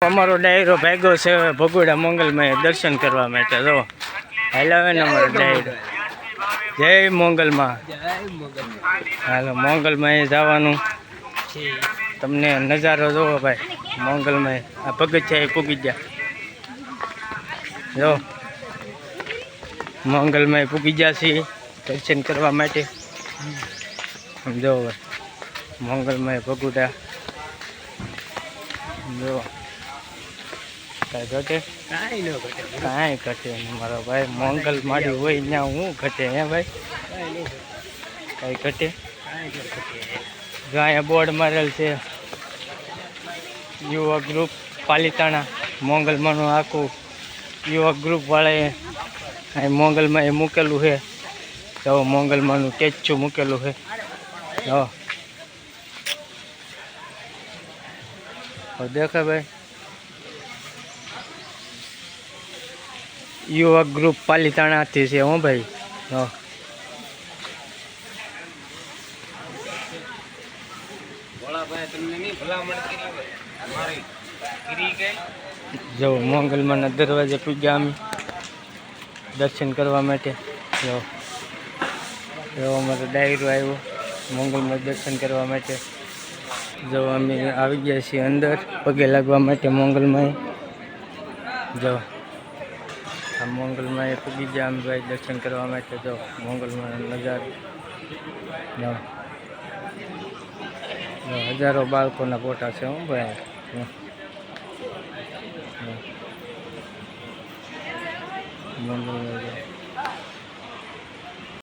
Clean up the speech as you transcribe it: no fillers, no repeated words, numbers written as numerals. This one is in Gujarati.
અમારો ડાયરો ભાગ્યો છે ભગોડા મોંગલમાં દર્શન કરવા માટે. જો હાલાવે ને અમારો ડાયરો. જય મોંગલમાં. હાલો મોંગલમાં જવાનું તમને નજારો જોવો ભાઈ. મોંગલમાં આ પગથિયા પૂગી ગયા. જો મોંગલમાં પૂગી ગયા છીએ દર્શન કરવા માટે. જો મોંગલમાં ભગોડા. જો ઘટે કાંઈ ઘટે નહીં મારો ભાઈ. મોંગલ માડી હોય ત્યાં હું ઘટે હે ભાઈ? કાંઈ ઘટે. જો અહીંયા બોર્ડ મારેલ છે યુવક ગ્રુપ પાલિતાણા. મોંગલમાંનું આખું યુવક ગ્રુપ વાળાએ અહીં મોંગલમાં એ મૂકેલું છે. જો મોંગલમાંનું ટેચ્યુ મૂકેલું છે. જો દેખાય ભાઈ. યુવક ગ્રુપ પાલિતાણાથી છે હું ભાઈ. જો મોંગલમાંના દરવાજે પૂગ્યા અમે દર્શન કરવા માટે. જો અમારો ડાયરો આવ્યો મોંગલમાં દર્શન કરવા માટે. જો અમે આવી ગયા છીએ અંદર પગે લાગવા માટે મોંગલમાં. જો આ મોંગલમાં એ પૂગી ગયા અમે ભાઈ દર્શન કરવા માટે. જો મોંગલમાં નજારો. હજારો બાળકોના ફોટા છે હું ભાઈ. મોંગલમાં